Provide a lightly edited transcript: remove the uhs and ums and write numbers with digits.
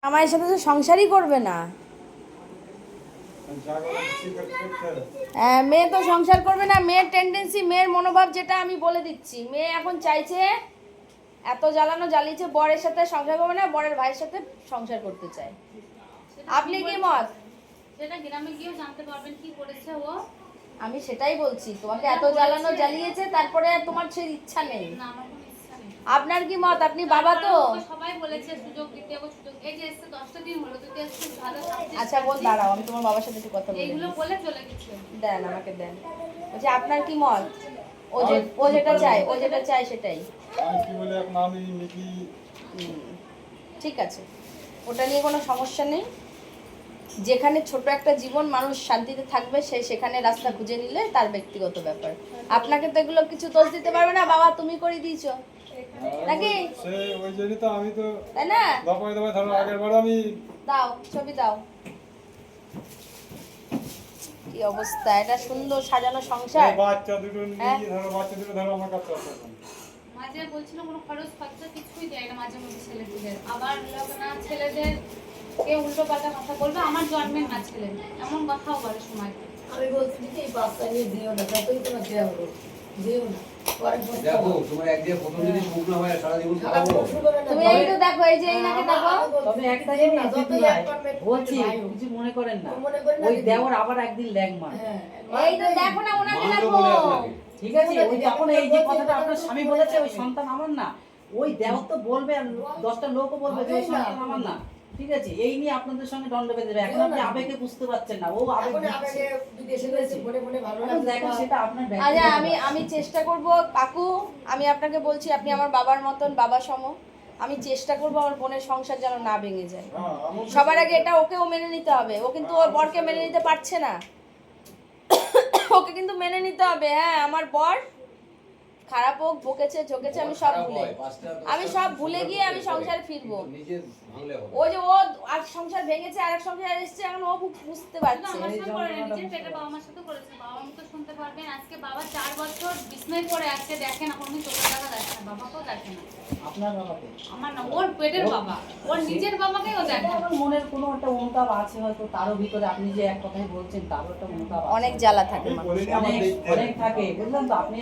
আমার সাথে তো সংসারই করবে না। মেয়ে তো সংসার করবে না। মেয়ের টেন্ডেন্সি, মেয়ের মনোভাব যেটা আমি বলে দিচ্ছি, মেয়ে এখন চাইছে, এত জ্বালানো জ্বালিয়েছে, বরের সাথে সংসার করবে না, বরের ভাইয়ের সাথে সংসার করতে চায়। আপনি কি মত? সেটা গ্রামে গিয়েও জানতে পারবেন কি করেছে ও। আমি সেটাই বলছি, তোমাকে এত জ্বালানো জ্বালিয়েছে, তারপরে তোমার সেই ইচ্ছা নেই। না, আমার কোনো ইচ্ছা নেই। আপনার কি মত? আপনি বাবা তো। সবাই বলেছে সুযোগ দিতে, ও সুযোগ, এই যে এসে 10টা দিন হলো, তুই এসে ভালো থাকছিস। আচ্ছা বোন দাঁড়াও, আমি তোমার বাবার সাথে একটু কথা বলি। এইগুলো বলে চলে গেছে। দেন, আমাকে দেন। বলছি আপনার কি মত? ও যেটা চায় সেটাই। আমি কি বলে এখন আমি মিকি ঠিক আছে, ওটা নিয়ে কোনো সমস্যা নেই। যেখানে ছোট একটা জীবন মানুষ শান্তিতে থাকবে, সে সেখানে রাস্তা খুঁজে নিলে তার ব্যক্তিগত ব্যাপার। আপনাকে তো এগুলো কিছু দোষ দিতে পারবে না, বাবা তুমি করে দিয়েছো নাকি? সে ওই জন্যই তো আমি তো তাই না? দপায় ধরো আগের বার আমি দাও ছবি দাও। কি অবস্থা, এটা সুন্দর সাজানো সংসার। বাচ্চা দুটো নিয়ে ধরো আমার কাছে আছে এখন। মাঝে বলছিল কোনো খরচ খরচা কিছুই দেয় না মাঝে মধ্যে ছেলেদের, আবার লোক না ছেলেদের কে উল্টো পাল্টা কথা বলবে, আমার জন্মের না ছেলে, এমন কথাও বলে সময়। আমি বলছি যে এই বাচ্চা নিয়ে দিও না, যতই তোমার দেওয়া হলো দিও না। পরে দেখো তোমার একদিকে প্রথম যদি শুকনো হয় সারা জীবন খাবো। তুমি এই তো দেখো, এই যে এইনাকে দেখো। তবে একটা জিনিস বলছি, কিছু মনে করেন না, ওই দেওর আবার একদিন ল্যাং মার। এই তো দেখো না, ওনাকে মানলো দেখো। বলে আপনাকে। ঠিক আছে, ওই যখন এই যে কথাটা আপনার স্বামী বলেছে ওই সন্তান আমার না, ওই দেওর তো বলবে, আর 10টা লোকও বলবে যে ওই সন্তান আমার না। ঠিক আছে, এই নিয়ে আপনাদের সঙ্গে দণ্ড বেঁধে দেবে। এখন আপনি আবেগে বুঝতে পারছেন না, ও আবেগ বুঝছে। বিদেশে গেছে মনে মনে ভালো এখন লাগছে। দেখো সেটা আপনার আচ্ছা, ব্যক্তিগত আমি চেষ্টা করব কাকু, আমি আপনাকে বলছি, আপনি আমার বাবার মতন, বাবা সম। আমি চেষ্টা করব আমার বোনের সংসার যেন না ভেঙে যায়। হ্যাঁ, সবার আগে এটা ওকেও মেনে নিতে হবে। ও কিন্তু ওর বরকে মেনে নিতে পারছে না। ওকে কিন্তু মেনে নিতে হবে। হ্যাঁ, আমার বর খারাপ হোক, বকেছে ঝোকেছে, আমি সব ভুলে গিয়ে আমি সংসারে ফিরবো। নিজে ভাঙলে হবে। ও যে ও আর সংসার ভেঙেছে, আরেক সংসার এসেছে, এখন ও বুঝতে পারছে। আমার সাথে করে না, নিজের পেটে বাবা মার সাথে করেছে। বাবা মা তো শুনতে পারবেন, আজকে বাবা 4 বছর বিছনায় পড়ে আছে, দেখেন এখন আমি চোখের দেখা যাচ্ছে না, বাবাকেও দেখে না। আপনার বাবাকে, আমার না, ওর পেটের বাবা, ওর নিজের বাবাকেও দেখে না। আমার মনের কোনো একটা অনুতাপ আছে হয়তো তারও ভিতরে। আপনি যে এক কথাই বলছেন, তারও একটা অনুতাপ আছে। অনেক জ্বালা থাকে আমি মানুষ। বলিনি আমার অনেক দেখতে অনেক থাকে, বুঝলেন তো? আপনি